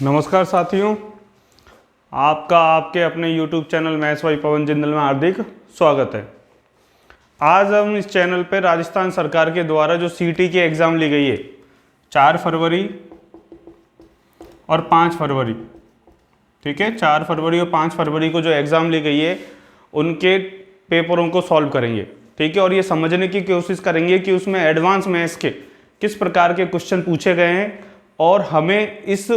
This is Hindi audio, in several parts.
नमस्कार साथियों, आपका आपके अपने YouTube चैनल मैथ्स बाय पवन जिंदल में हार्दिक स्वागत है। आज हम इस चैनल पर राजस्थान सरकार के द्वारा जो सीटी की एग्ज़ाम ली गई है 4 फरवरी और 5 फरवरी, ठीक है, 4 फरवरी और 5 फरवरी को जो एग्ज़ाम ली गई है उनके पेपरों को सॉल्व करेंगे, ठीक है। और ये समझने की कोशिश करेंगे कि उसमें एडवांस मैथ्स के किस प्रकार के क्वेश्चन पूछे गए हैं और हमें इस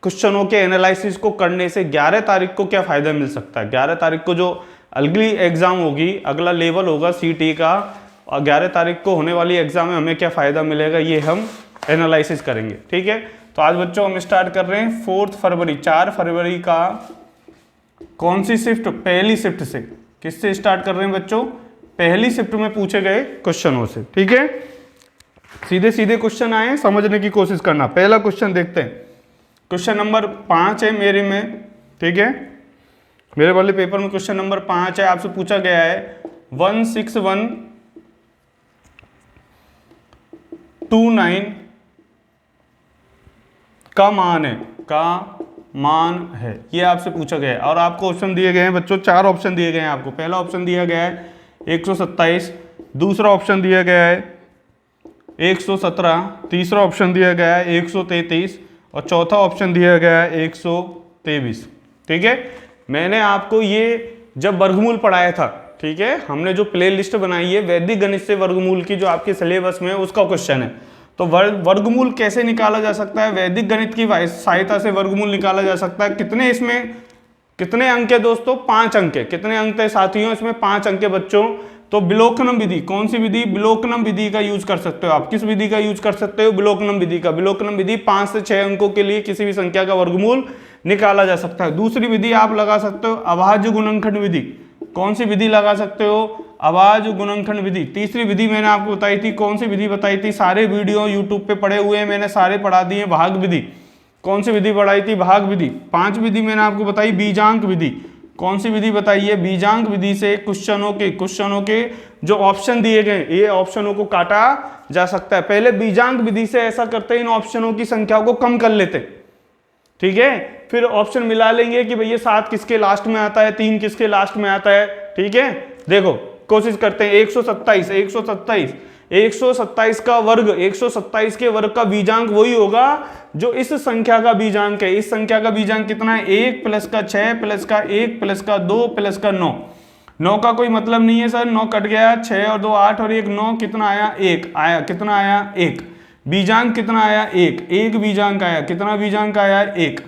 क्वेश्चनों के एनालिसिस को करने से 11 तारीख को क्या फ़ायदा मिल सकता है। 11 तारीख को जो अगली एग्ज़ाम होगी, अगला लेवल होगा सीटी का, और 11 तारीख को होने वाली एग्ज़ाम में हमें क्या फ़ायदा मिलेगा ये हम एनालिसिस करेंगे, ठीक है। तो आज बच्चों हम स्टार्ट कर रहे हैं 4 फरवरी, 4 फरवरी का कौन सी शिफ्ट, पहली शिफ्ट से। किससे स्टार्ट कर रहे हैं बच्चों? पहली शिफ्ट में पूछे गए क्वेश्चनों से, ठीक है। सीधे सीधे क्वेश्चन आए, समझने की कोशिश करना। पहला क्वेश्चन देखते हैं, क्वेश्चन नंबर 5 है मेरे में, ठीक है, मेरे वाले पेपर में क्वेश्चन नंबर 5 है। आपसे पूछा गया है 16129 का मान है, ये आपसे पूछा गया है। और आपको ऑप्शन दिए गए हैं बच्चों, 4 ऑप्शन दिए गए हैं आपको। पहला ऑप्शन दिया गया है 127, दूसरा ऑप्शन दिया गया है 117, तीसरा ऑप्शन दिया गया है 133 और चौथा ऑप्शन दिया गया है 123, ठीक है। मैंने आपको ये जब वर्गमूल पढ़ाया था, ठीक है, हमने जो प्ले लिस्ट बनाई है वैदिक गणित से वर्गमूल की, जो आपके सिलेबस में है उसका क्वेश्चन है। तो वर्गमूल कैसे निकाला जा सकता है? वैदिक गणित की सहायता से वर्गमूल निकाला जा सकता है। कितने अंक है दोस्तों? 5 अंक है। कितने अंक है साथियों? इसमें 5 अंक है बच्चों। तो विलोकनम विधि, कौन सी विधि? विलोकनम विधि का यूज कर सकते हो आप। किस विधि का यूज कर सकते हो? विलोकनम विधि का। विलोकनम विधि 5 से 6 अंकों के लिए किसी भी संख्या का वर्गमूल निकाला जा सकता है। दूसरी विधि आप लगा सकते हो अभाज्य गुणनखंड विधि। कौन सी विधि लगा सकते हो? अभाज्य गुणनखंड विधि। तीसरी विधि मैंने आपको बताई थी, कौन सी विधि बताई थी? सारे वीडियो यूट्यूब पे पड़े हुए हैं, मैंने सारे पढ़ा दिए। भाग विधि। कौन सी विधि पढ़ाई थी? भाग विधि। 5 विधि मैंने आपको बताई बीजांक विधि। कौन सी विधि बताई है? बीजांक विधि से क्वेश्चनों के जो ऑप्शन दिए गए, ये ऑप्शनों को काटा जा सकता है। पहले बीजांक विधि से ऐसा करते हैं, इन ऑप्शनों की संख्या को कम कर लेते, ठीक है। फिर ऑप्शन मिला लेंगे कि भैया 7 किसके लास्ट में आता है, 3 किसके लास्ट में आता है, ठीक है। देखो कोशिश करते हैं। 127 का वर्ग, 127 के वर्ग का बीजांक वही होगा जो इस संख्या का बीजांक है। इस संख्या का बीजांक कितना है? 1 प्लस का 6 प्लस का 1 प्लस का 2 प्लस का 9। 9 का कोई मतलब नहीं है सर, 9 कट गया, 6 और 2 8 और 1 9, कितना आया? 1 आया। कितना आया? 1। बीजांक कितना आया? 1 बीजांक आया। कितना बीजांक आया? 1।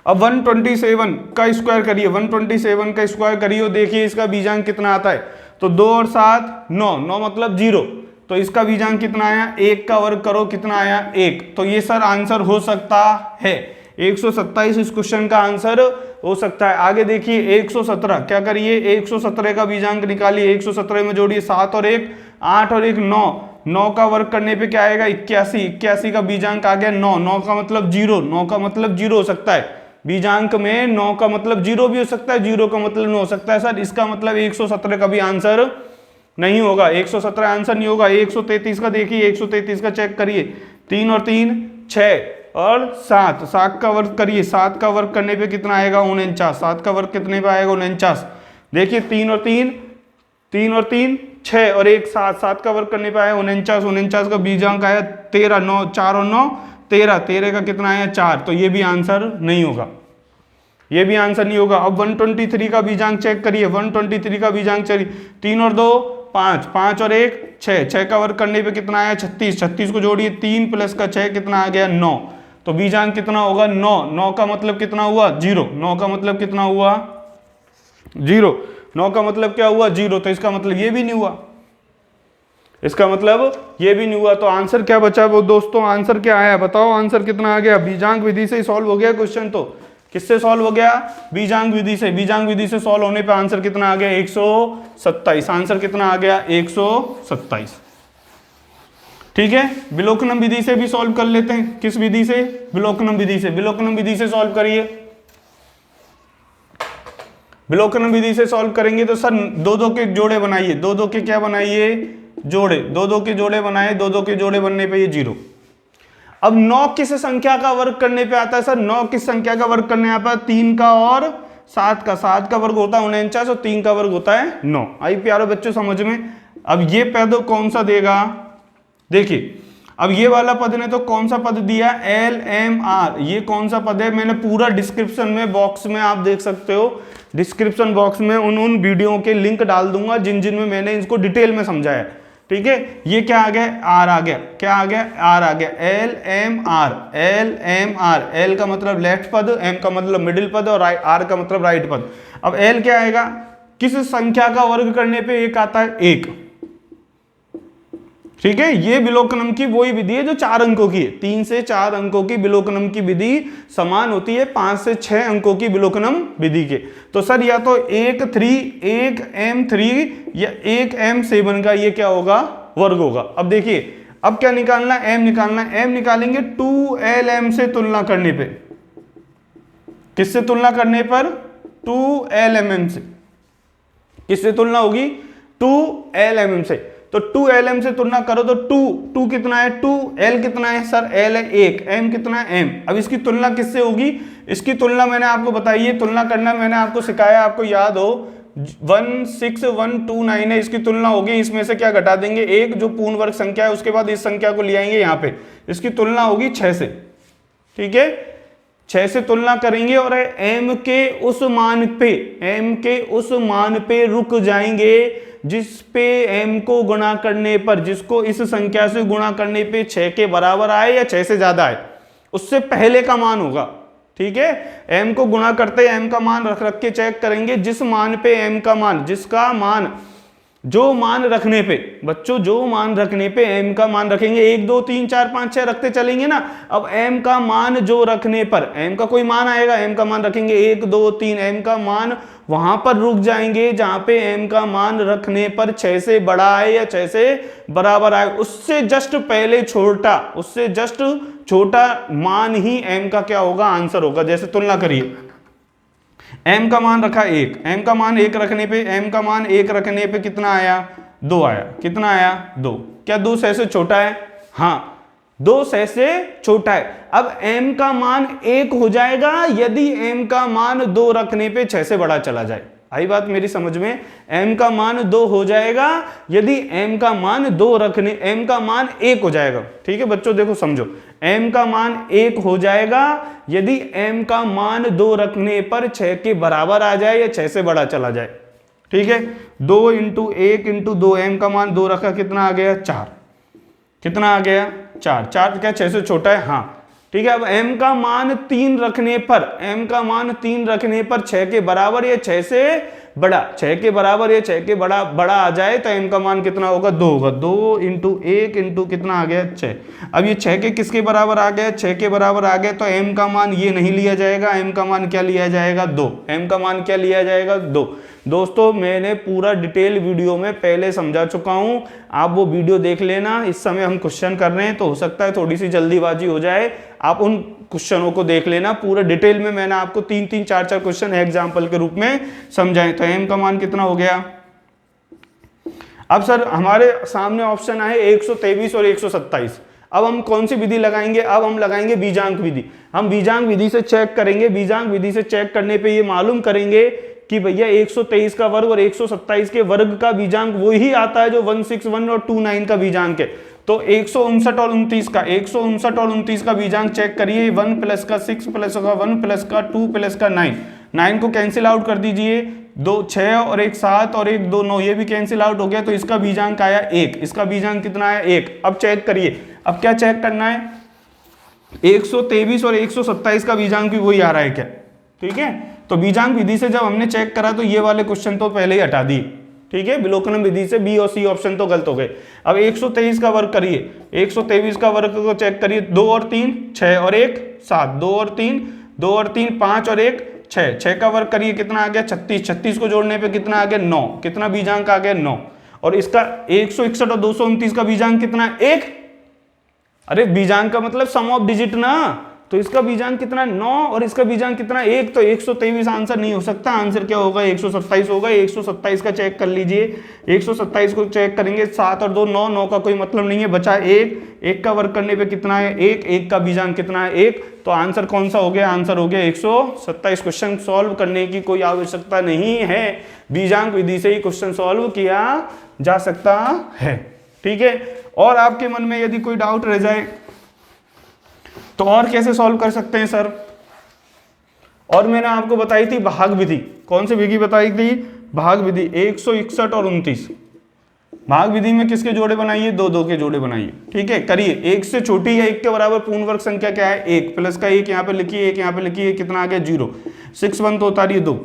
अब 127 का स्क्वायर करिए, 127 का स्क्वायर करिए, देखिए इसका बीजांक कितना आता है। तो 2 और 7 9, 9 मतलब 0, तो इसका बीजांक कितना आया? 1 का वर्ग करो, कितना आया? 1। तो ये सर आंसर हो सकता है 127, इस क्वेश्चन का आंसर हो सकता है। आगे देखिए 117, क्या करिए? 117 का बीजांक निकालिए। 117 में जोड़िए 7 और 1 8 और 1 9, 9 का वर्ग करने पे क्या आएगा? 81। 81 का बीजांक आ गया 9, 9 का मतलब 0, 9 का मतलब 0 हो सकता है। बीजांक में 9 का मतलब 0 भी हो सकता है, 0 का मतलब 9 हो सकता है। सर इसका मतलब 117 का भी आंसर नहीं होगा, 117 आंसर नहीं होगा। 133 का देखिए, 133 का चेक करिए, 3 और 3 6 और 7, 7 का वर्ग करिए, 7 का वर्ग करने पे कितना आएगा? 49। 7 का वर्ग कितने पे आएगा? 49। देखिए 3 और 3 6 और 1 7, 7 का वर्ग करने पे आया 49। 49 का बीजांक आया 13, 9 4 और 9 13, 13 का कितना आया? 4। तो ये भी आंसर नहीं होगा, ये भी आंसर नहीं होगा। अब 123 का बीजांक चेक करिए, 123 का बीजांक चलिए, 3 और 2 5, 5 और 1 6, 6 का वर्ग करने पे कितना आया? 36। 36 को जोड़िए, 3 प्लस का 6 कितना आ गया? 9। तो बीजांक कितना होगा? 9। 9 का मतलब कितना हुआ? 0। 9 का मतलब कितना हुआ? 0। 9 का मतलब क्या हुआ? 0। तो इसका मतलब ये भी नहीं हुआ, इसका मतलब ये भी नहीं हुआ। तो आंसर क्या बचा वो दोस्तों? आंसर क्या आया बताओ? आंसर कितना आ गया? बीजांक विधि से ही सॉल्व हो गया क्वेश्चन। तो किससे सॉल्व हो गया? बीजांक विधि से। बीजांक विधि से सॉल्व होने पे आंसर कितना आ गया? 127। आंसर कितना आ गया? 127, ठीक है। विलोकनम विधि से भी सॉल्व कर लेते हैं। किस विधि से? विलोकनम विधि से। विलोकनम विधि से सॉल्व करिए। विलोकनम विधि से सॉल्व करेंगे तो सर 2-2 के जोड़े बनाइए, 2-2 के क्या बनाइए? जोड़े। 2-2 के जोड़े बनाए, 2-2 के जोड़े बनने पे ये 0। अब 9 किस संख्या का वर्ग करने पे आता है सर? 9 किस संख्या का वर्ग करने आता है? 3 का और 7 का। 7 का वर्ग होता है 49 और 3 का वर्ग होता है 9। आई प्यारे बच्चों समझ में? अब ये पद कौन सा देगा? देखिए अब ये वाला पद ने तो कौन सा पद दिया? LMR। ये कौन सा पद है? मैंने पूरा डिस्क्रिप्शन में बॉक्स में आप देख सकते हो, डिस्क्रिप्शन बॉक्स में उन वीडियो के लिंक डाल दूंगा जिन में मैंने इसको डिटेल में समझाया। ठीक है, ये क्या आ गया? आर आ गया। क्या आ गया? आर आ गया। LMR। LMR, L का मतलब लेफ्ट पद, M का मतलब मिडिल पद और R का मतलब राइट पद। अब L क्या आएगा? किस संख्या का वर्ग करने पे एक आता है? 1। ठीक है, ये विलोकनम की वही विधि है जो 4 अंकों की है। 3 से 4 अंकों की विलोकनम की विधि समान होती है 5 से 6 अंकों की विलोकनम विधि के। तो सर या तो 1M3 या 1M7 का ये क्या होगा? वर्ग होगा। अब देखिए अब क्या निकालना? M निकालना। M निकालेंगे 2LM से तुलना करने पे। किससे तुलना करने पर? 2LMM से। किससे तुलना होगी? 2LMM से। तो 2LM से तुलना करो तो 2 कितना है? 2L कितना है सर? L है 1, M कितना है? M। अब इसकी तुलना किससे होगी? इसकी तुलना मैंने आपको बताई है, तुलना करना मैंने आपको सिखाया, आपको याद हो 16129 है, इसकी तुलना होगी। इसमें से क्या घटा देंगे? 1 जो पूर्ण वर्ग संख्या है, उसके बाद इस संख्या को ले आएंगे यहाँ पे, इसकी तुलना होगी 6 से। ठीक है, 6 से तुलना करेंगे और M के उस मान पे रुक जाएंगे जिस पे M को गुणा करने पर, जिसको इस संख्या से गुणा करने पे 6 के बराबर आए या 6 से ज्यादा आए, उससे पहले का मान होगा। ठीक है, M को गुणा करते M का मान रख के चेक करेंगे, जिस मान पे M का मान, जिसका मान, जो मान रखने पे बच्चों, जो मान रखने पे M का मान रखेंगे, 1 2 3 4 5 6 रखते चलेंगे ना। अब M का मान जो रखने पर, M का कोई मान आएगा, M का मान रखेंगे 1 2 3, M का मान वहां पर रुक जाएंगे जहां पे M का मान रखने पर 6 से बड़ा आए या 6 से बराबर आए, उससे जस्ट पहले छोटा, उससे जस्ट छोटा मान ही M का क्या होगा? आंसर होगा। जैसे तुलना करिए, M का मान रखा 1, M का मान 1 रखने पे, M का मान 1 रखने पे कितना आया? 2 आया। कितना आया? 2। क्या 2 6 से छोटा है? हाँ, 2 6 से छोटा है। अब M का मान 1 हो जाएगा यदि M का मान 2 रखने पे 6 से बड़ा चला जाए। आई बात मेरी समझ में? M का मान 2 हो जाएगा यदि M का मान 2 रखने, M का मान 1 हो जाएगा। ठीक है बच्चों, देखो समझो, M का मान 1 हो जाएगा यदि M का मान 2 रखने पर 6 के बराबर आ जाए या 6 से बड़ा चला जाए। ठीक है, 2 × 1 × 2, M का मान 2 रखा, कितना आ गया? 4। कितना आ गया? 4। 4 क्या 6 से छोटा है? हाँ। ठीक है, अब M का मान 3 रखने पर, M का मान 3 रखने पर 6 के बराबर या 6 से बड़ा, 6 के बराबर या 6 के बड़ा आ जाए तो M का मान कितना होगा? 2 होगा। 2 × 1 × कितना आ गया? 6। अब ये 6 के किसके बराबर आ गया? 6 के बराबर आ गया तो M का मान ये नहीं लिया जाएगा, M का मान क्या लिया जाएगा? 2। M का मान क्या लिया जाएगा? 2। दोस्तों मैंने पूरा डिटेल वीडियो में पहले समझा चुका हूं, आप वो वीडियो देख लेना। इस समय हम क्वेश्चन कर रहे हैं तो हो सकता है थोड़ी सी जल्दीबाजी हो जाए, आप उन क्वेश्चनों को देख लेना। पूरा डिटेल में मैंने आपको 3 4 क्वेश्चन एग्जाम्पल के रूप में समझाए। तो M का मान कितना हो गया? अब सर हमारे सामने ऑप्शन आए 123 और 127। अब हम कौन सी विधि लगाएंगे? अब हम लगाएंगे बीजांक विधि। हम बीजांक विधि से चेक करेंगे। बीजांक विधि से चेक करने पे ये मालूम करेंगे कि भैया 123 का वर्ग और 127 के वर्ग का बीजांक वही आता है जो 161 और 29 का बीजांक है। तो 159 और 29 का, 159 और 29 का बीजांक चेक करिए। 1 + का 6 + का 1 + का 2 + का 9, 9 को कैंसिल आउट कर दीजिए। 2 6 और 1 7 और 1 2 9, ये भी कैंसिल आउट हो गया। तो इसका बीजांक आया 1। इसका बीजांक कितना आया? 1। अब चेक करिए, अब क्या चेक करना है? 123 और 127 का बीजांक भी वही आ रहा है क्या? ठीक है, तो बीजांक विधि से जब हमने चेक करा तो ये वाले क्वेश्चन तो पहले ही हटा दिए। ठीक है, विलोकनम विधि से बी और सी ऑप्शन तो गलत हो गए। अब 123 का वर्ग करिए, 123 का वर्ग को चेक करिए। 2 और 3 6 और 1 7, 2 और 3 5 और 1 6, 6 का वर्ग करिए, कितना आ गया? 36। 36 को जोड़ने पे कितना आ गया? 9। कितना बीजांक आ गया? 9। और इसका 161 और 229 का बीजांक कितना? 1। अरे बीजांक का मतलब सम ऑफ डिजिट ना, तो इसका बीजांक कितना 9 और इसका बीजांक कितना 1, तो 123 आंसर नहीं हो सकता। आंसर क्या होगा 127 होगा। 127 का चेक कर लीजिए, 127 को चेक करेंगे, 7 और 2 9, 9 का कोई मतलब नहीं है, बचा 1, 1 का वर्ग करने पे कितना है 1, 1 का बीजांक कितना है 1, तो आंसर कौन सा हो गया, आंसर हो गया 127। क्वेश्चन सॉल्व करने की कोई आवश्यकता नहीं है, बीजांक विधि से ही क्वेश्चन सॉल्व किया जा सकता है। ठीक है, और आपके मन में यदि कोई डाउट रह जाए तो और कैसे सॉल्व कर सकते हैं सर, और मैंने आपको बताई थी भाग विधि। कौन सी विधि बताई थी, भाग विधि। 161 और 29 भाग विधि में किसके जोड़े बनाइए, 2 2 के जोड़े बनाइए। ठीक है, करिए। 1 से छोटी या 1 के बराबर पूर्ण वर्ग संख्या क्या है 1, प्लस का 1 यहाँ पे लिखिए, 1 यहाँ पे लिखिए, कितना आ गया 0, 6 1 तो उतारिए 2।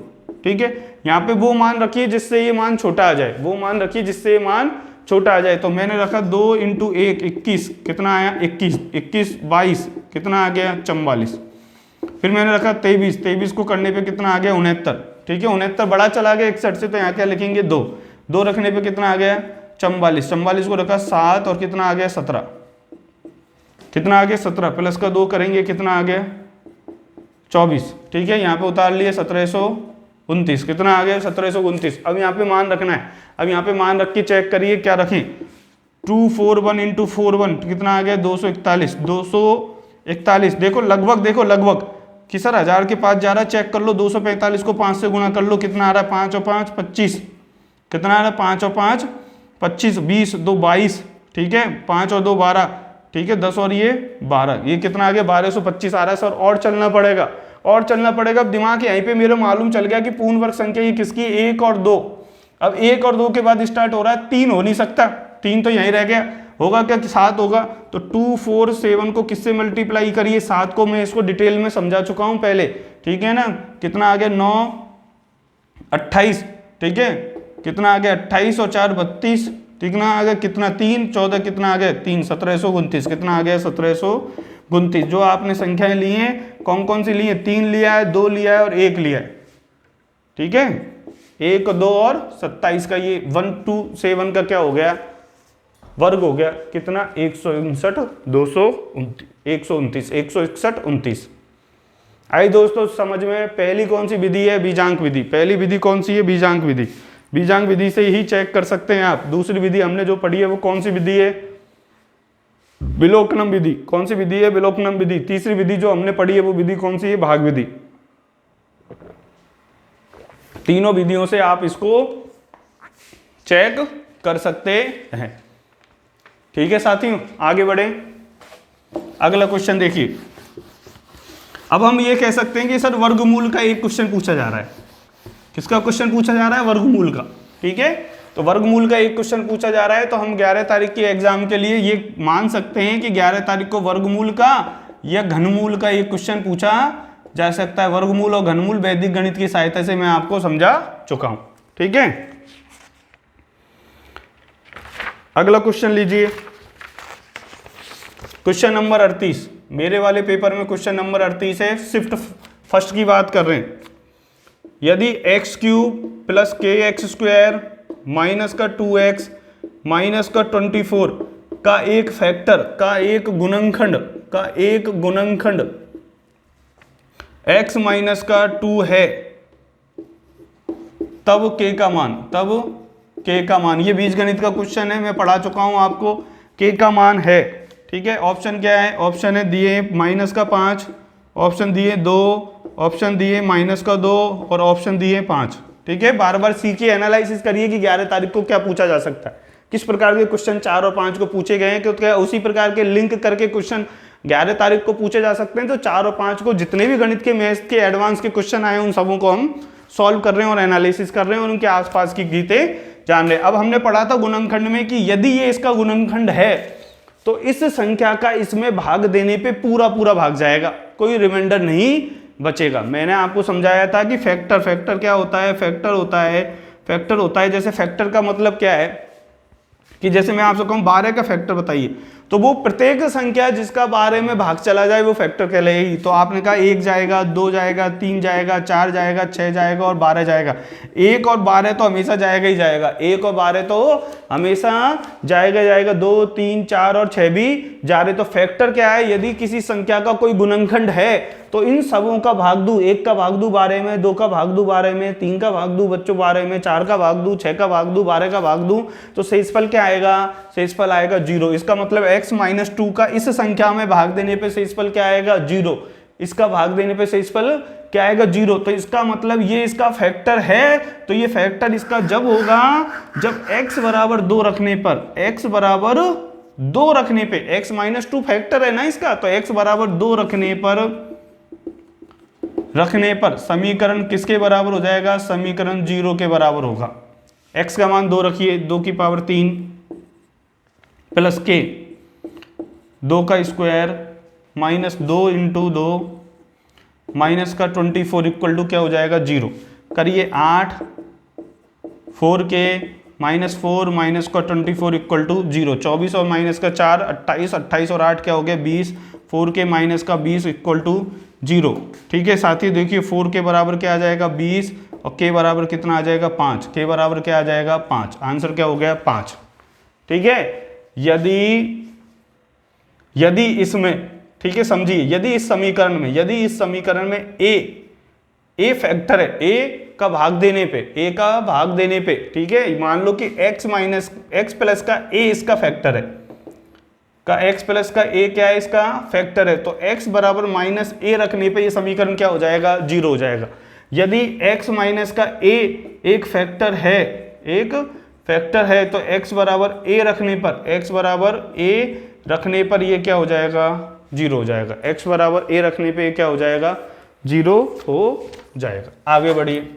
ठीक है, यहाँ पे वो मान रखिए जिससे ये मान छोटा आ जाए, वो मान रखिए जिससे ये मान छोटा आ जाए। तो मैंने रखा 2 × 1 21, कितना आया 21, 21 22 कितना आ गया 44। फिर मैंने रखा 23, 23 को करने पे कितना आ गया 69। ठीक है, 69 बड़ा चला गया 61 से, तो यहाँ क्या लिखेंगे 2, 2 रखने पे कितना आ गया 44, 44 को रखा 7 और कितना आ गया 17, कितना आ गया 17, प्लस का 2 करेंगे कितना आ गया 24। ठीक है, यहाँ पे उतार लिए 1729, कितना आ गया 1729। अब यहाँ पे मान रखना है, अब यहाँ पे मान रख के चेक करिए क्या रखें, 241 × 41 कितना आ गया 241, 241। देखो लगभग, देखो लगभग कि सर 1000 के पास जा रहा है, चेक कर लो। 245 को 5 से गुणा कर लो, कितना आ रहा है 5 और 5 25, कितना आ रहा है 5 और 5 25, 20 2 22। ठीक है, 5 और 2 12, ठीक है 10 और ये 12, ये कितना आ गया 1225 आ रहा है सर। और चलना पड़ेगा, और चलना पड़ेगा। अब दिमाग यहीं पे मेरा मालूम चल गया कि पूर्ण वर्ग संख्या ये किसकी 1 और 2। अब 1 और 2 के बाद स्टार्ट हो रहा है, 3 हो नहीं सकता, 3 तो यहीं रह गया, होगा क्या कि 7 होगा। तो 247 को किससे मल्टीप्लाई करिए, 7 को मैं इसको डिटेल में समझा चुका हूं पहले। ठीक है ना, कितना आ गया 9 28, ठीक है कितना आ गया 28 और 4 32, कितना आ गया कितना 3 14, कितना आ गया 3 1729, कितना आ गया 1729। जो आपने संख्याएं ली हैं कौन कौन सी ली है, 3 लिया है, 2 लिया है और 1 लिया है। ठीक है, 1 2 और 27 का ये 127 का क्या हो गया वर्ग हो गया, कितना 159 229 161 29। आई दोस्तों समझ में। पहली कौन सी विधि है, बीजांक विधि। पहली विधि कौन सी है, बीजांक विधि। बीजांक विधि से ही चेक कर सकते हैं आप। दूसरी विधि हमने जो पढ़ी है वो कौन सी विधि है, विलोकनम विधि। कौन सी विधि है, विलोकनम विधि। तीसरी विधि जो हमने पढ़ी है वो विधि कौन सी है, भाग विधि। तीनों विधियों से आप इसको चेक कर सकते हैं। ठीक है साथियों, आगे बढ़े। अगला क्वेश्चन देखिए। अब हम ये कह सकते हैं कि सर वर्गमूल का एक क्वेश्चन पूछा जा रहा है। किसका क्वेश्चन पूछा जा रहा है, वर्गमूल का। ठीक है, तो वर्गमूल का एक क्वेश्चन पूछा जा रहा है, तो हम 11 तारीख के एग्जाम के लिए ये मान सकते हैं कि 11 तारीख को वर्गमूल का या घनमूल का एक क्वेश्चन पूछा जा सकता है। वर्गमूल और घनमूल वैदिक गणित की सहायता से मैं आपको समझा चुका हूं। ठीक है, अगला क्वेश्चन लीजिए, क्वेश्चन नंबर 38। मेरे वाले पेपर में क्वेश्चन नंबर 38 है, शिफ्ट फर्स्ट की बात कर रहे हैं। यदि x³ प्लस kx² माइनस का 2x माइनस का 24 का एक फैक्टर का एक गुणनखंड x माइनस का 2 है, तब k का मान, ये बीजगणित का क्वेश्चन है, मैं पढ़ा चुका हूं आपको। k का मान है। ठीक है, ऑप्शन क्या है, ऑप्शन है दिए माइनस का 5, ऑप्शन दिए 2, ऑप्शन दिए माइनस का 2 और ऑप्शन दिए 5। ठीक है, बार बार सीखिए, एनालिसिस करिए कि 11 तारीख को क्या पूछा जा सकता है, किस प्रकार के क्वेश्चन 4 और 5 को पूछे गए हैं, क्योंकि क्या उसी प्रकार के लिंक करके क्वेश्चन 11 तारीख को पूछे जा सकते हैं। तो 4 और 5 को जितने भी गणित के मैथ के एडवांस के क्वेश्चन आए उन सबों को हम सॉल्व कर रहे हैं और एनालिसिस कर रहे हैं और उनके आसपास की गीतें जान रहे हैं। अब हमने पढ़ा था गुणनखंड में कि यदि ये इसका गुणनखंड है तो इस संख्या का इसमें भाग देने पे पूरा भाग जाएगा, कोई रिमाइंडर नहीं बचेगा। मैंने आपको समझाया था कि फैक्टर क्या होता है, फैक्टर होता है जैसे फैक्टर का मतलब क्या है कि जैसे मैं आपसे कहूँ 12 का फैक्टर बताइए, तो वो प्रत्येक संख्या जिसका बारे में भाग चला जाए वो फैक्टर कहलाएगी। तो आपने कहा 1 जाएगा, 2 जाएगा, 3 जाएगा, 4 जाएगा, 6 जाएगा और 12 जाएगा। 1 और 12 तो हमेशा जाएगा ही जाएगा, 1 और 12 तो हमेशा जाएगा। 2, 3, 4 और 6 भी जा रहे। तो फैक्टर क्या है? यदि किसी संख्या का कोई गुणनखंड है तो इन सबों का भाग दूं, 1 का भाग दूं 12 में, 2 का भाग दूं 12 में, 3 का भाग दूं बच्चों 12 में, 4 का भाग दूं, 6 का भाग दूं, 12 का भाग दूं, तो शेषफल क्या आएगा? शेषफल आएगा 0। इसका मतलब x - 2 का इस संख्या में भाग देने पे शेषफल क्या आएगा? 0। इसका भाग देने पे शेषफल क्या आएगा? 0। तो इसका मतलब ये इसका फैक्टर है। तो ये फैक्टर इसका जब होगा जब x बराबर 2 रखने पर, x बराबर 2 रखने पे, x - 2 फैक्टर है ना इसका, तो x बराबर 2 रखने पर समीकरण किसके बराबर हो जाएगा? समीकरण 0 के बराबर होगा। x का मान 2 रखिए, 2 की पावर 3 प्लस k, 2 का स्क्वायर माइनस 2 × 2 माइनस का 24 इक्वल टू क्या हो जाएगा? 0। करिए 8, 4k माइनस 4 माइनस का 24 इक्वल टू 0। 24 और माइनस का 4 28, 28 और 8 क्या हो गया? 20। 4k माइनस का 20 इक्वल टू 0। ठीक है साथियों, देखिए 4 के बराबर क्या आ जाएगा? 20 और k बराबर कितना आ जाएगा? 5। k बराबर क्या आ जाएगा? 5। आंसर क्या हो गया? 5। ठीक है। यदि इसमें, ठीक है समझिए, यदि इस समीकरण में a फैक्टर है, a का भाग देने पे, ठीक है, मान लो कि x प्लस का a इसका फैक्टर है, x प्लस का a क्या है? इसका फैक्टर है। तो x बराबर -a रखने पे ये समीकरण क्या हो जाएगा? 0 हो जाएगा। यदि x माइनस का a एक फैक्टर है तो x बराबर a रखने पर ये क्या हो जाएगा? 0 हो जाएगा। x बराबर a रखने पे क्या हो जाएगा? 0 हो जाएगा। आगे बढ़िए।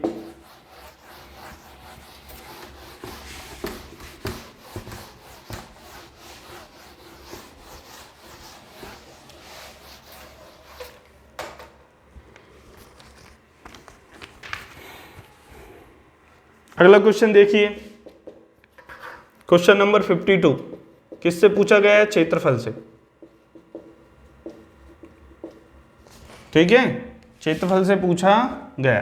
अगला क्वेश्चन देखिए, क्वेश्चन नंबर 52 किससे पूछा गया है? क्षेत्रफल से। ठीक है, क्षेत्रफल से पूछा गया।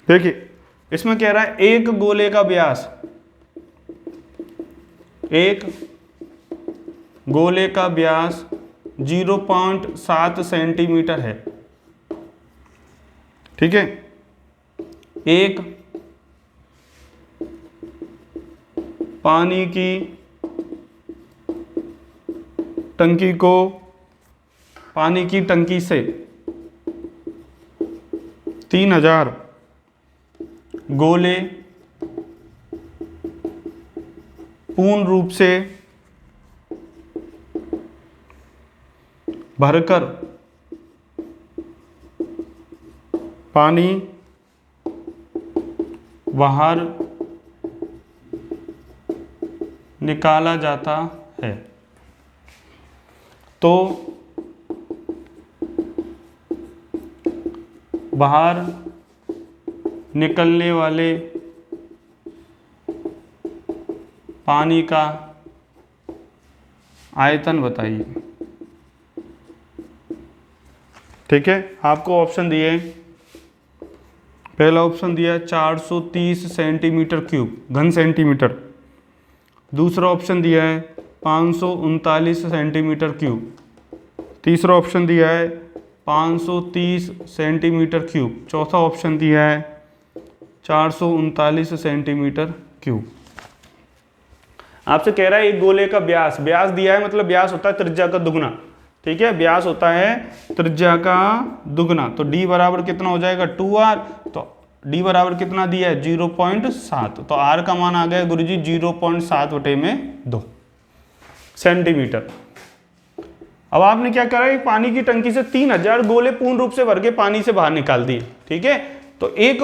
देखिए इसमें कह रहा है एक गोले का व्यास 0.7 सेंटीमीटर है। ठीक है, एक पानी की टंकी से 3000 गोले पूर्ण रूप से भरकर पानी बाहर निकाला जाता है। तो बाहर निकलने वाले पानी का आयतन बताइए। ठीक है, आपको ऑप्शन दिए, पहला ऑप्शन दिया 430 सेंटीमीटर क्यूब, घन सेंटीमीटर। दूसरा ऑप्शन दिया है 539 सेंटीमीटर क्यूब। तीसरा ऑप्शन दिया है 530 सेंटीमीटर क्यूब। चौथा ऑप्शन दिया है 439 सेंटीमीटर क्यूब। आपसे कह रहा है एक गोले का व्यास दिया है, मतलब व्यास होता है त्रिज्या का दुगना। ठीक है, व्यास होता है त्रिज्या का दुगना। तो d बराबर कितना हो जाएगा? 2r। तो d बराबर कितना दिया है? 0.7। तो r का मान आ गया गुरुजी 0.7/2 सेंटीमीटर। अब आपने क्या करा, एक पानी की टंकी से 3000 गोले पूर्ण रूप से भर के पानी से बाहर निकाल दिए। ठीक है, तो एक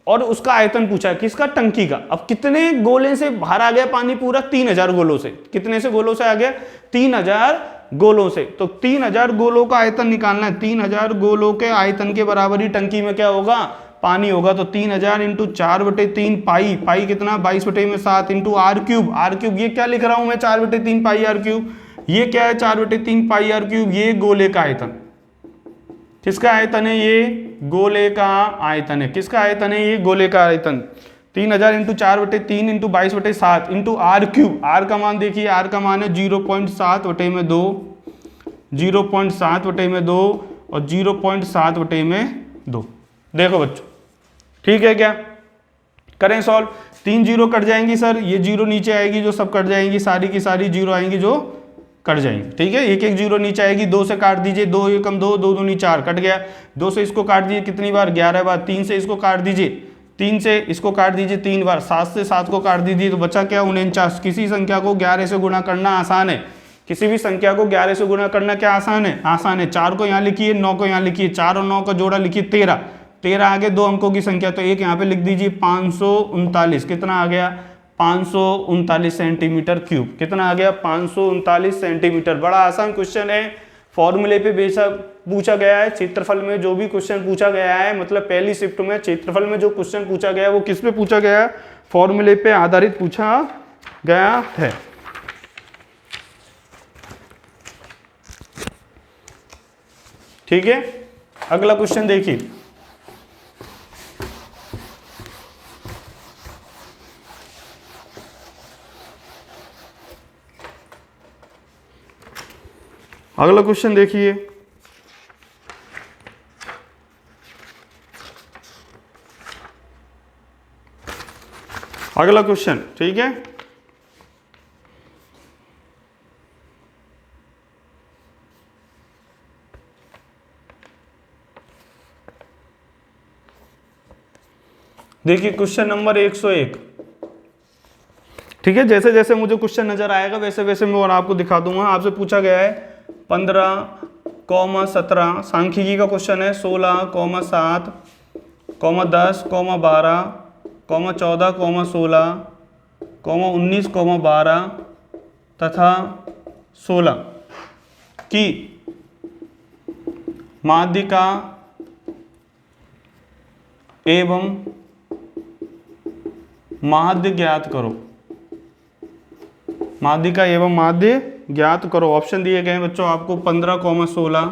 और उसका आयतन पूछा है, किसका? टंकी का। अब कितने गोले से बाहर आ गया पानी? पूरा 3000 गोलों से। कितने से गोलों से आ गया? 3000 गोलों से। तो 3000 गोलों का आयतन निकालना है। 3000 गोलों के आयतन के बराबर ही टंकी में क्या होगा? पानी होगा। तो 3000 इंटू 4/3 पाई, पाई कितना 22/7 इंटू r³ r³ ये क्या लिख रहा हूं मैं 4/3 पाई r³, ये क्या है 4/3 पाई r³, ये गोले का आयतन। किसका आयतन है ये? गोले का आयतन है। किसका आयतन है ये? गोले का आयतन। 3000 into 4/3 into 22/7 into r³, r का मान देखिए, r का मान है 0.7/2, 0.7/2 और 0.7/2। देखो बच्चों ठीक है क्या? करें सॉल्व। 3 जीरो कट जाएंगी सर, ये जीरो नीचे आएगी जो सब कट जाएंगी, सारी की सारी जीरो आएंगी जो कट जाएंगी। ठीक है, एक एक जीरो नीचे आएगी। 2 से काट दीजिए, 2 एकम 2, 2 दूनी 4 कट गया। 2 से इसको काट दीजिए कितनी बार? 11 बार। 3 से इसको काट दीजिए, 3 से इसको काट दीजिए 3 बार। 7 से 7 को काट दीजिए तो बचा क्या? 49। किसी संख्या को 11 से गुणा करना आसान है, किसी भी संख्या को 11 से गुणा करना क्या आसान है? आसान है। 4 को यहाँ लिखिए, 9 को यहाँ लिखिए, 4 और 9 का जोड़ा लिखिए 13, 13 आगे 2 अंकों की संख्या, तो एक यहाँ पे लिख दीजिए 539। कितना आ गया? 539 सेंटीमीटर क्यूब। कितना आ गया? 539 सेंटीमीटर। बड़ा आसान क्वेश्चन है, फॉर्मूले पे बेशक पूछा गया है। क्षेत्रफल में जो भी क्वेश्चन पूछा गया है, मतलब पहली शिफ्ट में क्षेत्रफल में जो क्वेश्चन पूछा गया है वो किस पे पूछा गया है? फॉर्मूले पे आधारित पूछा गया है। ठीक है, अगला क्वेश्चन देखिए। अगला क्वेश्चन देखिए। अगला क्वेश्चन ठीक है, देखिए क्वेश्चन नंबर 101। ठीक है, जैसे जैसे मुझे क्वेश्चन नजर आएगा वैसे वैसे मैं और आपको दिखा दूंगा। आपसे पूछा गया है 15,17 सांख्यिकी का क्वेश्चन है, 16,7, 10, 12, 14, 16, 19, 12 तथा 16 की माध्यिका एवं माध्य ज्ञात करो। माध्यिका एवं माध्य ज्ञात करो। ऑप्शन दिए गए हैं बच्चों आपको 15,16,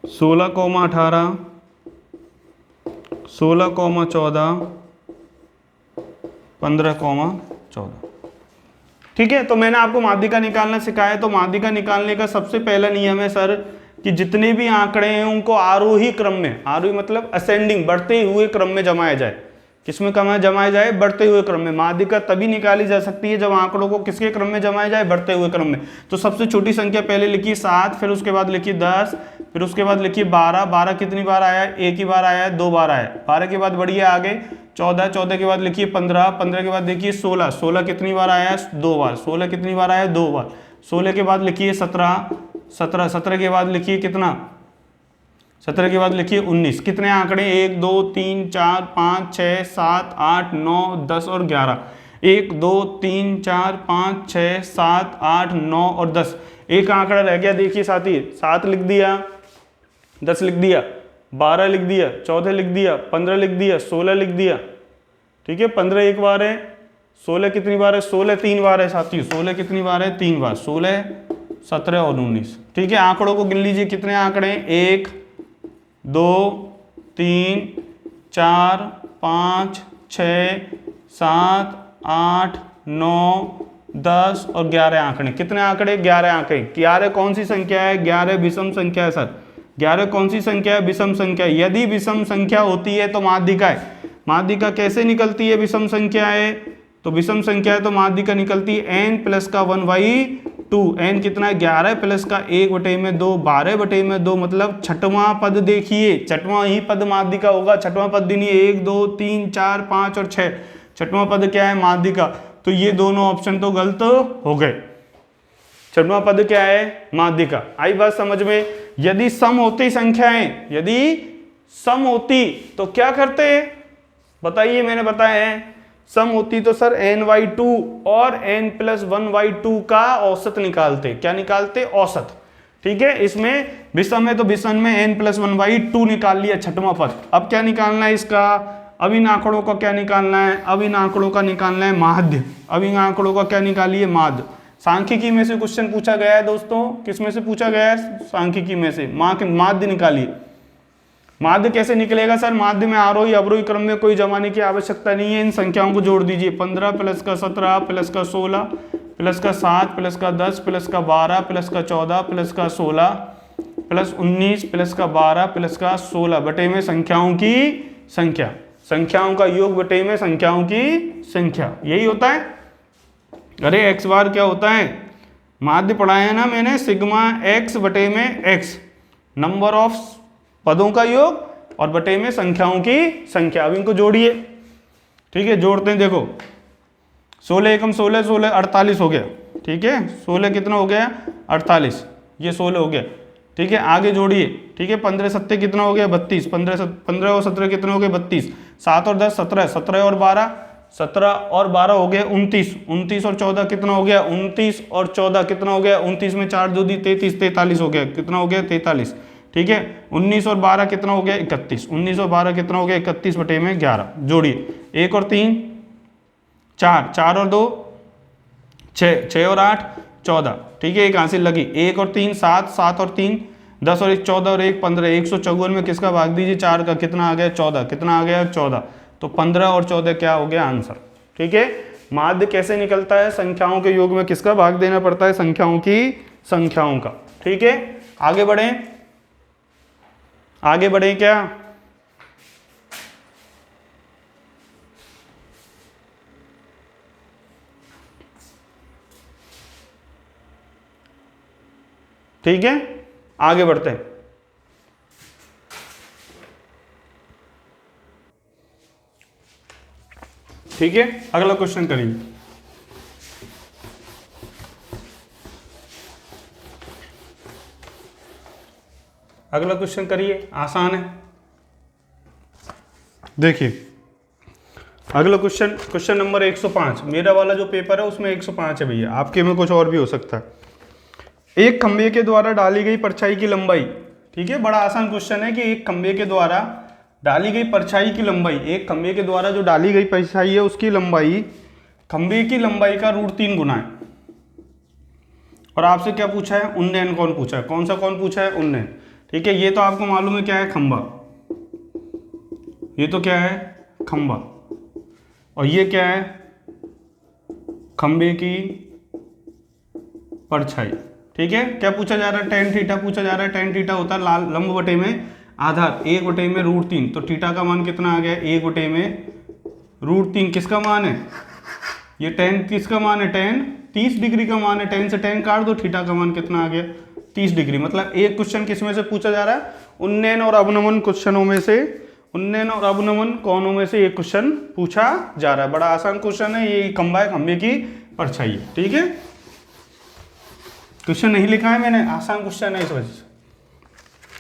16,18, 16,14, 15,14। ठीक है, तो मैंने आपको माध्यिका निकालना सिखाया। तो माध्यिका निकालने का सबसे पहला नियम है सर कि जितने भी आंकड़े हैं उनको आरोही क्रम में, आरोही मतलब असेंडिंग बढ़ते हुए क्रम में जमाया जाए। किसमें जमाया जाए? बढ़ते हुए क्रम में। माध्यिका तभी निकाली जा सकती है जब आंकड़ों को किसके क्रम में जमाया जाए? बढ़ते हुए क्रम में। तो सबसे छोटी संख्या पहले लिखिए 7, फिर उसके बाद लिखिए 10, फिर उसके बाद लिखिए 12। 12 कितनी बार आया? एक ही बार आया है, 2 बार आया। 12 के बाद बढ़िए आगे 14, 14 के बाद लिखिए 15, 15 के बाद देखिए 16, 16 कितनी बार आया? 2 बार। 16 कितनी बार आया? 2 बार। 16 के बाद लिखिए 17, 17, 17 के बाद लिखिए कितना? 17 के बाद लिखिए 19। कितने आंकड़े? 1, 2, 3, 4, 5, 6, 7, 8, 9, 10 और 11। 1, 2, 3, 4, 5, 6, 7, 8, 9 और 10। एक आंकड़ा रह गया, देखिए साथी, 7 लिख दिया, 10 लिख दिया, 12 लिख दिया, 14 लिख दिया, 15 लिख दिया, 16 लिख दिया। ठीक है, 15 एक बार है, 16 कितनी बार है? 16 3 बार है साथियों। 16 कितनी बार है? 3 बार। 16, 17 और 19। ठीक है, आंकड़ों को गिन लीजिए कितने आंकड़े हैं? 1, 2, 3, 4, 5, 6, 7, 8, 9, 10 और 11 आंकड़े। कितने आंकड़े? 11 आंकड़े। 11 कौन सी संख्या है? 11 विषम संख्या है सर। 11 कौन सी संख्या है? विषम संख्या। यदि विषम संख्या होती है तो माध्यिका है। माध्यिका कैसे निकलती है? विषम संख्या है तो विषम संख्या है तो माध्यिका निकलती है n प्लस का 1/2। n कितना है? 11 प्लस का 1/2, 12/2 मतलब छठवां पद। देखिए छठवां ही पद माध्यिका होगा। छठवां पद नहीं, 1, 2, 3, 4, 5 और 6। छठवां पद क्या है? माध्यिका। तो ये दोनों ऑप्शन तो गलत हो गए। छठवां पद क्या है? माध्यिका। आई बात समझ में? यदि सम होती संख्याएं, यदि सम होती तो क्या करते? बताइए, मैंने बताया है सम होती तो सर n/2 और n+1/2 का औसत निकालते। क्या निकालते? औसत। ठीक है। इसमें विषम है तो विषम में n+1/2 निकाल लिया छठवां पद। अब क्या निकालना है इसका, अब इन आंकड़ों का क्या निकालना है, अब इन आंकड़ों का निकालना है माध्य। अब इन आंकड़ों का क्या निकालिए, माध्य। सांख्यिकी में से क्वेश्चन पूछा गया है दोस्तों, किस में से पूछा गया है, सांख्यिकी में से। माध्य निकालिए। माध्य कैसे निकलेगा सर, माध्य में आरोही अवरोही क्रम में कोई जमाने की आवश्यकता नहीं है। इन संख्याओं को जोड़ दीजिए, 15 + का 17 + का 16 + का 7 + का 10 + का 12 + का 14 + का 16 + 19 + का 12 + का 16 बटे में संख्याओं की संख्या, संख्याओं का योग बटे में संख्याओं की संख्या, यही होता है। अरे x बार क्या होता है, माध्य पढ़ाया है ना मैंने, सिग्मा x बटे में x, नंबर ऑफ पदों का योग और बटे में संख्याओं की संख्या। अब इनको जोड़िए, ठीक है, जोड़ते हैं। देखो 16 एकम 16, 16 48 हो गया, ठीक है। 16 कितना हो गया, 48, ये 16 हो गया, ठीक है। आगे जोड़िए, ठीक है। 15 सत्ते कितना हो गया, 32, 15 और 17 कितना हो गया, 32, 7 और 10 17, 17 और 12, 17 और 12 हो गया 29, 29 और 14 कितना हो गया, 29 और 14 कितना हो गया, 29 में 4 2 दी 33, 43 हो गया, कितना हो गया 43, ठीक है। 19 और 12 कितना हो गया, 31, 19 और 12 कितना हो गया, 31 बटे में 11। जोड़िए, 1 और 3 4, 4 और 2 6, 6 और 8 14, ठीक है। एक हासिल लगी, 1 और 3 7, 7 और 3 10 और 1 14 और 1 15, 154 में किसका भाग दीजिए, 4 का, कितना आ गया 14, कितना आ गया 14, तो 15 और 14 क्या हो गया आंसर, ठीक है। माध्य कैसे निकलता है, संख्याओं के योग में किसका भाग देना पड़ता है, संख्याओं की संख्याओं का, ठीक है। आगे बढ़े, आगे बढ़े क्या, ठीक है, आगे बढ़ते हैं। ठीक है, अगला क्वेश्चन करिए। अगला क्वेश्चन करिए, आसान है। देखिए अगला क्वेश्चन, क्वेश्चन नंबर 105। मेरा वाला जो पेपर है उसमें 105 है भैया, आपके में कुछ और भी हो सकता है। एक खंभे के द्वारा डाली गई परछाई की लंबाई, ठीक है, बड़ा आसान क्वेश्चन है कि एक खंभे के द्वारा डाली गई परछाई की लंबाई, एक खंभे के द्वारा जो डाली गई परछाई है उसकी लंबाई खंभे की लंबाई का √3 गुना है। और आपसे क्या पूछा है, उन्नयन कौन पूछा है, कौन सा कौन पूछा है, उन्नयन, ठीक है। ये तो आपको मालूम है क्या है, खंभा, ये तो क्या है खंभा, और ये क्या है खंभे की परछाई, ठीक है। क्या पूछा जा रहा है, tan थीटा पूछा जा रहा है। tan थीटा होता है लाल लंब बटे में आधार, 1 बटे में √3, तो थीटा का मान कितना आ गया, 1 बटे में √3 किसका मान है, ये tan किसका मान है, tan 30 डिग्री का मान है, tan से tan काट दो, थीटा का मान कितना आ गया 30 डिग्री। मतलब एक क्वेश्चन किस में से पूछा जा रहा है, उन्नयन और अवनमन क्वेश्चनों में से, उन्नयन और अवनमन कोणों में से एक क्वेश्चन पूछा जा रहा है। बड़ा आसान क्वेश्चन है, ये खंभा है, खंभे की परछाई है, ठीक है। क्वेश्चन नहीं लिखा है मैंने, आसान क्वेश्चन है इस वजह से।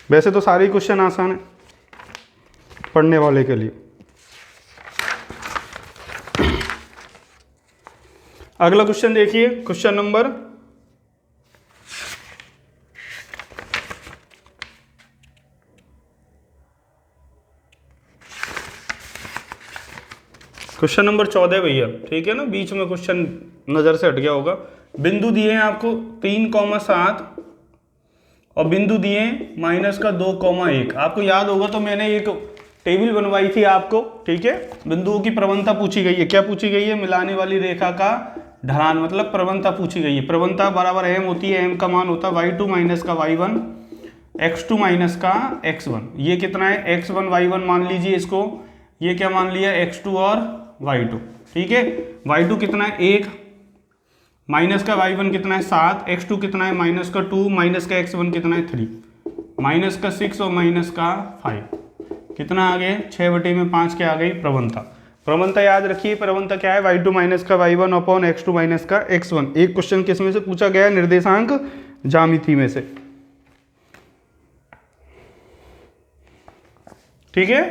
वैसे तो सारे क्वेश्चन आसान है पढ़ने वाले के लिए। अगला क्वेश्चन देखिए, क्वेश्चन नंबर क्वेश्चन नंबर 14 भैया, ठीक है ना, बीच में क्वेश्चन नजर से हट गया होगा। बिंदु दिए हैं आपको 3,7 और बिंदु दिए -2,1। आपको याद होगा तो मैंने एक टेबल बनवाई थी आपको, ठीक है। बिंदुओं की प्रवणता पूछी गई है, क्या पूछी गई है, मिलाने वाली रेखा का ढलान, मतलब प्रवणता पूछी गई है। प्रवणता बराबर m होती है, m का मान होता है y2 माइनस का y1, x2 माइनस का x1। ये कितना है, x1 y1 मान लीजिए इसको, ये क्या मान लिया, x2 और y2, ठीक है। y2 कितना है 1, माइनस का y1 कितना है 7, x2 कितना है -2, माइनस का x1 कितना है 3, -6 और -5 कितना आ गए 6 बटे में 5 क्या आ गई प्रवणता। प्रवणता याद रखिए, प्रवणता क्या है, y2 माइनस का y1 अपॉन x2 माइनस का x1। एक क्वेश्चन किस में से पूछा गया है, निर्देशांक ज्यामिति में से, ठीक है।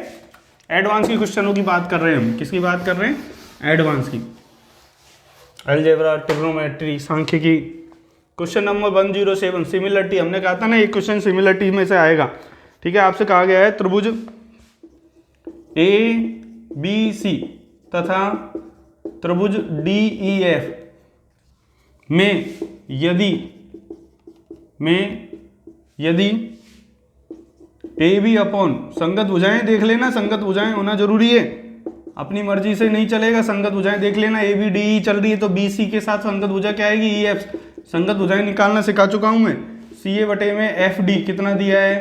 एडवांस की क्वेश्चनों की बात कर रहे हैं हम, किसकी बात कर रहे हैं, एडवांस की, अलजेब्रा, ट्रिग्नोमेट्री, सांख्यिकी, क्वेश्चन नंबर 107 सिमिलरिटी, हमने कहा था ना एक क्वेश्चन सिमिलरिटी में से आएगा। ठीक है, आपसे कहा गया है त्रिभुज ए बी सी तथा त्रिभुज डी ई एफ में यदि ए बी अपॉन, संगत भुजाएं देख लेना, संगत भुजाएं होना जरूरी है, अपनी मर्जी से नहीं चलेगा, संगत भुजाएं देख लेना। ए बी डी ई चल रही है तो बी सी के साथ संगत भुजा क्या आएगी, ई एफ। संगत भुजाएं निकालना सिखा चुका हूं मैं। सी ए बटे में एफ डी कितना दिया है,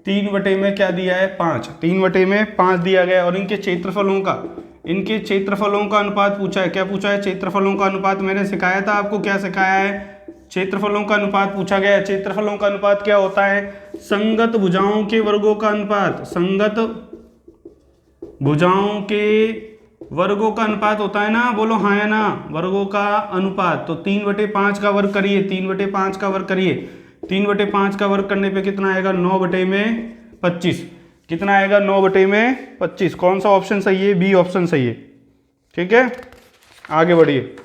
3 बटे में क्या दिया है, 5, 3 बटे में 5 दिया गया। और इनके क्षेत्रफलों का अनुपात पूछा है। क्या पूछा है, क्षेत्रफलों का अनुपात। मैंने सिखाया था आपको, क्या सिखाया है, क्षेत्रफलों का अनुपात पूछा गया है। क्षेत्रफलों का अनुपात क्या होता है, संगत भुजाओं के वर्गों का अनुपात, संगत भुजाओं के वर्गों का अनुपात होता है ना, बोलो हाँ या ना, वर्गों का अनुपात। तो 3/5 का वर्ग करिए, 3/5 का वर्ग करिए, 3/5 का वर्ग करने पे कितना आएगा, 9/25। कितना आएगा, 9/25। कौन सा ऑप्शन सही है, बी ऑप्शन सही है। ठीक है, आगे बढ़िए।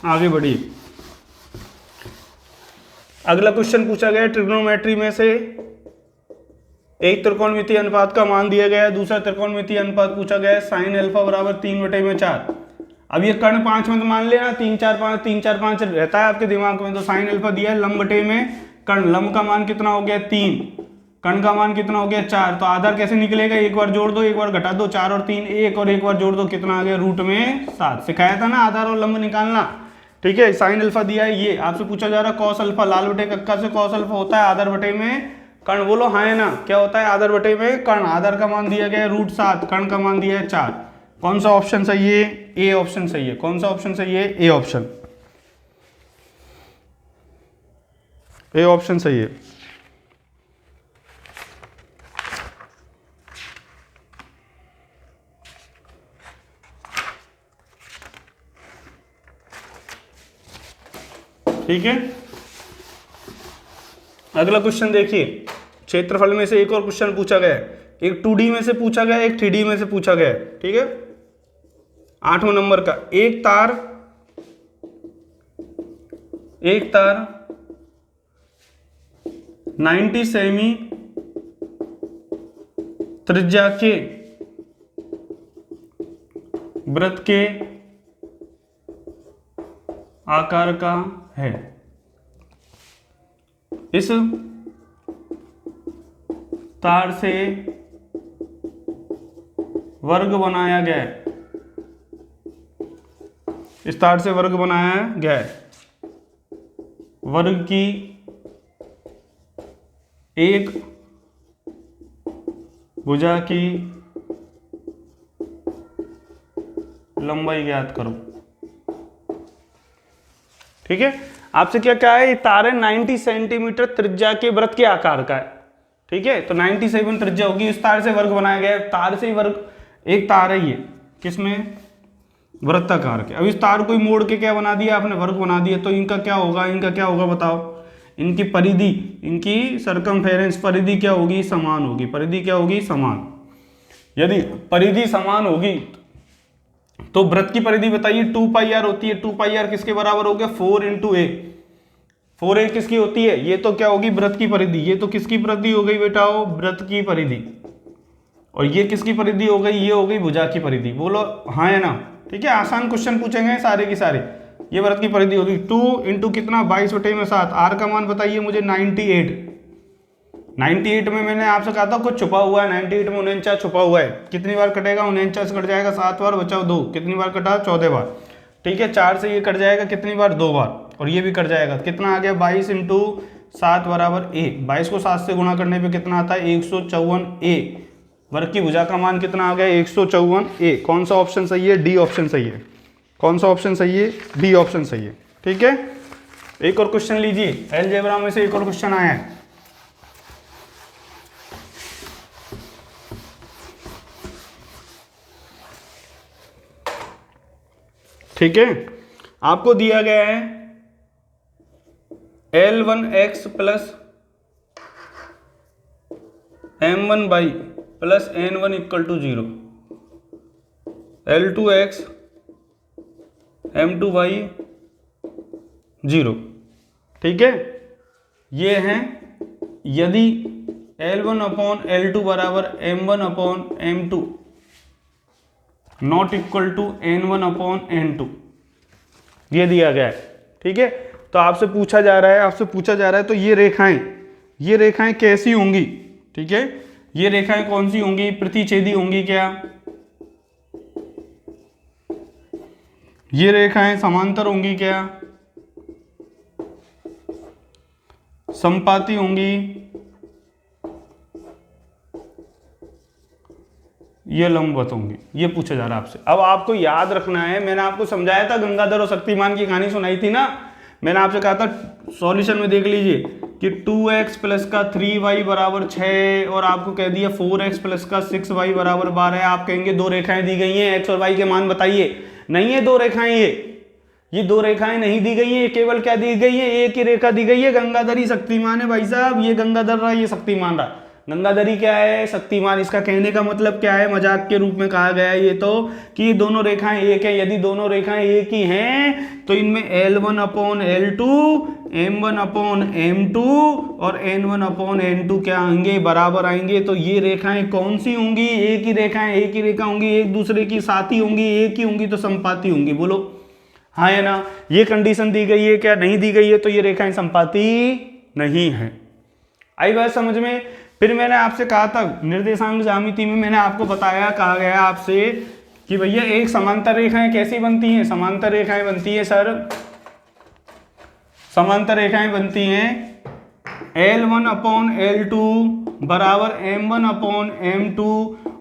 आगे बढ़िए, अगला क्वेश्चन पूछा गया ट्रिग्नोमेट्री में से एक त्रिकोणमितीय अनुपात का मान दिया गया है, दूसरा त्रिकोणमितीय अनुपात पूछा गया है साइन अल्फा बराबर 3/4। अब ये कर्ण 5 में तो मान लेना 3 4 5 3 4 5 रहता है आपके दिमाग में। तो साइन अल्फा दिया है, लंब बटे में कर्ण, लंब का मान कितना हो गया 3, कर्ण का मान कितना हो गया 4। तो आधार कैसे निकलेगा, एक बार जोड़ दो एक बार घटा दो, 4 और 3 1, और एक बार जोड़ दो कितना आ गया, √7। सिखाया था ना आधार और लंब निकालना। ठीक है, साइन अल्फा दिया है, ये आपसे पूछा जा रहा है कॉस अल्फा, लाल बटे कक्का से कॉस अल्फा होता है आधार बटे में कर्ण। बोलो हाँ है ना, क्या होता है आधार बटे में कर्ण। आधार का मान दिया गया है √7, कर्ण का मान दिया है 4। कौन सा ऑप्शन सही है, ए ऑप्शन सही है। कौन सा ऑप्शन सही है, ए ऑप्शन, ए ऑप्शन सही है। ठीक है, अगला क्वेश्चन देखिए, क्षेत्रफल में से एक और क्वेश्चन पूछा गया है। एक 2D में से पूछा गया है, एक 3D में से पूछा गया है। ठीक है, 8वें नंबर का, एक तार 90 सेमी त्रिज्या के वृत्त के आकार का है। इस तार से वर्ग बनाया गया है, इस तार से वर्ग बनाया गया है। वर्ग की एक भुजा की लंबाई ज्ञात करो। ठीक है, आपसे क्या क्या है, ये तार है 90 सेंटीमीटर त्रिज्या के वृत्त के आकार का है। ठीक है, तो 97 त्रिज्या होगी, इस तार से वर्ग बनाया गया है। तार से ही वर्ग, एक तार है ये किसमें, वृत्ताकार के। अब इस तार को मोड़ के क्या बना दिया आपने, वर्ग बना दिया। तो इनका क्या होगा, इनका क्या होगा बताओ, इनकी परिधि, इनकी सरकमफेरेंस परिधि क्या होगी, समान होगी। परिधि क्या होगी, समान। यदि परिधि समान होगी तो वृत्त की परिधि बताइए 2πr होती है। 2πr किसके बराबर हो गया, 4 × a। 4a किसकी होती है, ये तो क्या होगी, वृत्त की परिधि। ये तो किसकी परिधि हो गई बेटाओ, वृत्त की परिधि। और ये किसकी परिधि हो गई, ये हो गई भुजा की परिधि। बोलो हाँ या ना। ठीक है, आसान क्वेश्चन पूछेंगे सारे के सारे। ये वृत्त की परिधि होगी 2 × कितना, 22/7। आर का मान बताइए मुझे, 98 में मैंने आपसे कहा था कुछ छुपा हुआ है, 98 में 49 छुपा हुआ है। कितनी बार कटेगा, 49 कट जाएगा 7 बार, बचाओ 2। कितनी बार कटा, 14 बार। ठीक है, 4 से ये कट जाएगा कितनी बार, 2 बार। और ये भी कट जाएगा, कितना आ गया, 22 × 7 बराबर a। 22 को 7 से गुणा करने पे कितना आता है, 154a। वर्ग की भुजा का मान कितना आ गया, 154a। कौन सा ऑप्शन सही है, डी ऑप्शन सही है। कौन सा ऑप्शन सही है, डी ऑप्शन सही है। ठीक है, एक और क्वेश्चन लीजिए, अलजेब्रा में से एक और क्वेश्चन आया है। ठीक है, आपको दिया गया है L1x + m1 plus n1 equal to 0, L2x m2 0। ठीक है, ये हैं यदि L1 अपॉन L2 बराबर m1 upon m2 not equal to n1 upon n2, ये दिया गया है। ठीक है, तो आपसे पूछा जा रहा है तो ये रेखाएं कैसी होंगी? ठीक है, ये रेखाएं कौन सी होंगी? प्रतिच्छेदी होंगी क्या? ये रेखाएं समांतर होंगी क्या? समपाती होंगी? ये लंबवत होंगी? ये पूछा जा रहा है आपसे। अब आपको याद रखना है, मैंने आपको समझाया था, गंगाधर और शक्तिमान की कहानी सुनाई थी ना, मैंने आपसे कहा था सॉल्यूशन में देख लीजिए कि 2x प्लस का 3y बराबर 6 और आपको कह दिया 4x प्लस का 6y बराबर 12। आप कहेंगे दो रेखाएं दी गई हैं, x और y के मान बताइए। नहीं है दो रेखाएं, ये दो रेखाएं नहीं दी गई हैं, केवल क्या दी गई है? एक ही रेखा दी गई है, गंगाधरी शक्तिमान है भाई साहब। ये गंगाधर रहा, ये शक्तिमान रहा। गंगाधरी क्या है? शक्तिमान। इसका कहने का मतलब क्या है? मजाक के रूप में कहा गया है ये तो कि ये दोनों रेखाएं एक है। यदि दोनों रेखाएं एक ही हैं तो इनमें L1 upon L2, M1 upon M2 और N1 अपॉन N2 क्या आएंगे? बराबर आएंगे। तो ये रेखाएं कौन सी होंगी? एक ही रेखा होंगी, एक दूसरे की साथी होंगी, एक ही होंगी, तो संपाती होंगी। बोलो हाँ है ना? ये कंडीशन दी गई है क्या? नहीं दी गई है तो ये रेखाएं संपाती नहीं है। आई बात समझ में? फिर मैंने आपसे कहा था निर्देशांक ज्यामिति में, मैंने आपको बताया, कहा गया आपसे कि भैया एक समांतर रेखाएं कैसी बनती हैं? समांतर रेखाएं बनती है सर, समांतर रेखाएं बनती हैं L1 अपॉन L2 बराबर M1 अपॉन M2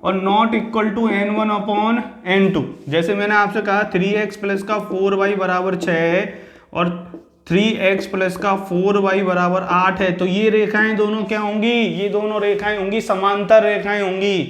और not equal to N1 upon N2। जैसे मैंने आपसे कहा 3x प्लस का 4y बराबर 6 और 3x प्लस का 4y बराबर 8 है। तो ये रेखाएं दोनों क्या होंगी? ये दोनों रेखाएं होंगी समांतर रेखाएं होंगी।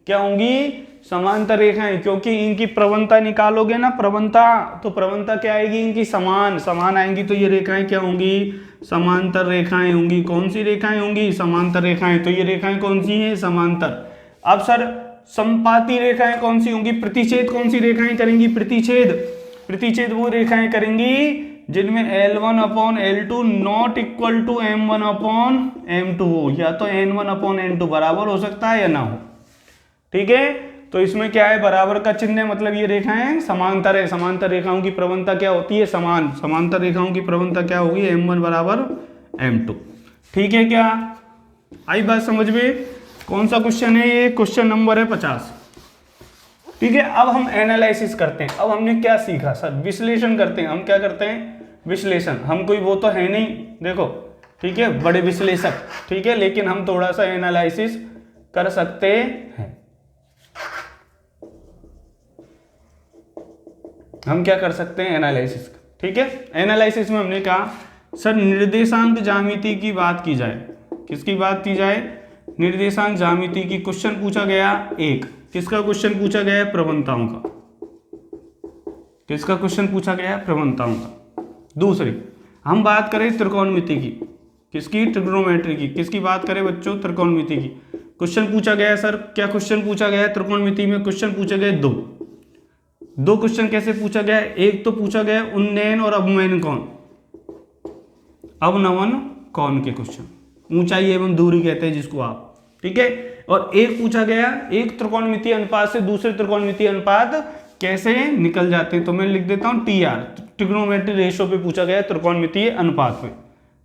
क्या होंगी? समांतर रेखाएं। क्योंकि इनकी प्रवणता निकालोगे ना, प्रवणता, तो प्रवणता क्या आएगी? इनकी समान आएंगी। तो ये रेखाएं क्या होंगी? समांतर रेखाएं होंगी। कौन सी रेखाएं होंगी? समांतर रेखाएं। तो ये रेखाएं कौन सी हैं? समांतर। अब सर संपाती रेखाएं कौन सी होंगी? प्रतिच्छेद कौन सी रेखाएं करेंगी? प्रतिच्छेद वो रेखाएं करेंगी जिनमें L1 upon L2 not equal to M1 upon M2 हो, या तो N1 अपॉन N2 बराबर हो सकता है या ना हो। ठीक है, तो इसमें क्या है? बराबर का चिन्ह है, मतलब ये रेखाएं समांतर है। समांतर रेखाओं की प्रवणता क्या होती है? समान। समांतर रेखाओं की प्रवणता क्या होगी? M1 बराबर M2। ठीक है क्या? आई बात समझ में? कौन सा क्वेश्चन है ये? क्वेश्चन नंबर है 50। ठीक है, अब हम एनालिसिस करते हैं। अब हमने क्या सीखा सर? विश्लेषण करते हैं। हम क्या करते हैं? विश्लेषण। हम कोई वो तो है नहीं, देखो, ठीक है, बड़े विश्लेषक, ठीक है, लेकिन हम थोड़ा सा एनालिसिस कर सकते हैं। हम क्या कर सकते हैं? एनालिसिस। ठीक है, एनालिसिस में हमने कहा सर निर्देशांक ज्यामिति की बात की जाए। किसकी बात की जाए? निर्देशांक ज्यामिति की। क्वेश्चन पूछा गया एक। किसका क्वेश्चन पूछा गया है? प्रवणताओं का। किसका क्वेश्चन पूछा गया है? प्रवणताओं का। दूसरी हम बात करें त्रिकोणमिति की। किसकी? ट्रिग्नोमेट्री की। किसकी बात करें बच्चों? त्रिकोणमिति की। क्वेश्चन पूछा गया है सर, क्या क्वेश्चन पूछा गया है त्रिकोणमिति में? क्वेश्चन पूछे गए दो क्वेश्चन। कैसे पूछा गया है? एक तो पूछा गया उन्नयन और अवनमन कोण के क्वेश्चन, ऊंचाई एवं दूरी कहते हैं जिसको आप, ठीक है। और एक पूछा गया एक त्रिकोणमितीय अनुपात से दूसरे त्रिकोणमितीय अनुपात कैसे निकल जाते हैं, तो मैं लिख देता हूं TR, ट्रिग्नोमेट्री रेशियो पे पूछा गया त्रिकोणमितीय अनुपात पे,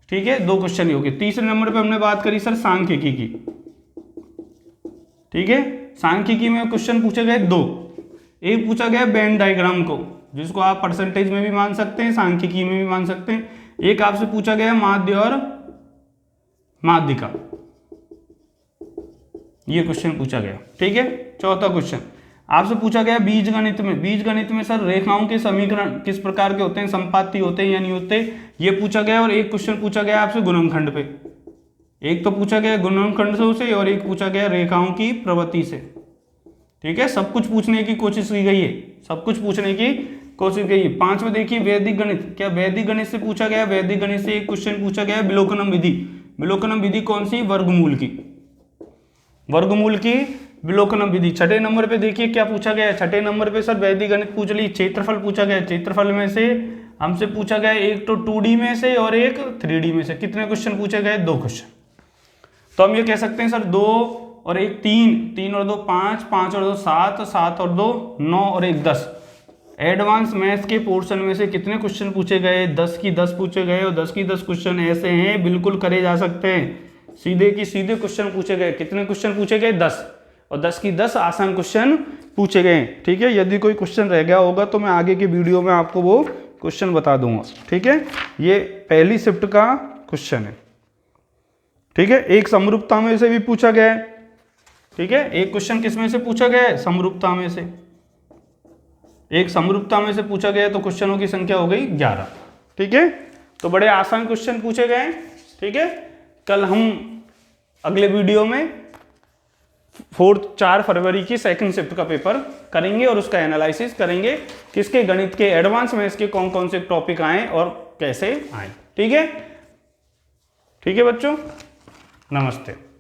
ठीक है। दो क्वेश्चन ही हो गए। तीसरे नंबर पे हमने बात करी सर सांख्यिकी की, ठीक है। सांख्यिकी में क्वेश्चन पूछे गए दो, एक पूछा गया वेन डायग्राम को, जिसको आप परसेंटेज में भी मान सकते हैं, सांख्यिकी में भी मान सकते हैं। एक आपसे पूछा गया माध्य और माध्यिका, ये क्वेश्चन पूछा गया, ठीक है। चौथा क्वेश्चन आपसे पूछा गया बीजगणित में। बीजगणित में सर रेखाओं के समीकरण किस प्रकार के होते हैं, संपाती होते हैं या नहीं होते, ये पूछा गया। और एक क्वेश्चन पूछा गया आपसे गुणनखंड पे, एक तो पूछा गया गुणनखंड से और एक पूछा गया रेखाओं की प्रवृत्ति से, ठीक है। सब कुछ पूछने की कोशिश की गई है, सब कुछ पूछने की कोशिश की है। पांचवें देखिए वैदिक गणित, क्या वैदिक गणित से पूछा गया। वैदिक गणित से एक क्वेश्चन पूछा गया विलोकनम विधि। विलोकनम विधि कौन सी, वर्गमूल की, वर्गमूल की विलोकनम विधि। छठे नंबर पे देखिए क्या पूछा गया है, छठे नंबर पे सर वैदिक गणित पूछ ली, क्षेत्रफल पूछा गया है। क्षेत्रफल में से हमसे पूछा गया एक तो 2D में से और एक 3D में से। कितने क्वेश्चन पूछे गए, 2 क्वेश्चन। तो हम ये कह सकते हैं सर 2 और 1 3, 3 और 2 5, 5 और 2 7, 7 और 2 9 और 1 10। एडवांस मैथ्स के पोर्शन में से कितने क्वेश्चन पूछे गए, 10 की 10 पूछे गए। और 10 की 10 क्वेश्चन ऐसे हैं बिल्कुल करे जा सकते हैं, सीधे की सीधे क्वेश्चन पूछे गए। कितने क्वेश्चन पूछे गए, 10, और 10 की 10 आसान क्वेश्चन पूछे गए। ठीक है, यदि कोई क्वेश्चन रह गया होगा तो मैं आगे की वीडियो में आपको वो क्वेश्चन बता दूंगा। ठीक है, ये पहली शिफ्ट का क्वेश्चन है। ठीक है, एक समरूपता में से भी पूछा गया है। ठीक है, एक क्वेश्चन किस में से पूछा गया है, समरूपता में से। एक समरूपता में से पूछा गया तो क्वेश्चनों की संख्या हो गई 11। ठीक है, तो बड़े आसान क्वेश्चन पूछे गए। ठीक है, कल हम अगले वीडियो में 4 फरवरी की सेकंड शिफ्ट का पेपर करेंगे और उसका एनालिसिस करेंगे, किसके गणित के एडवांस में इसके कौन कौन से टॉपिक आए और कैसे आए। ठीक है, ठीक है बच्चों, नमस्ते।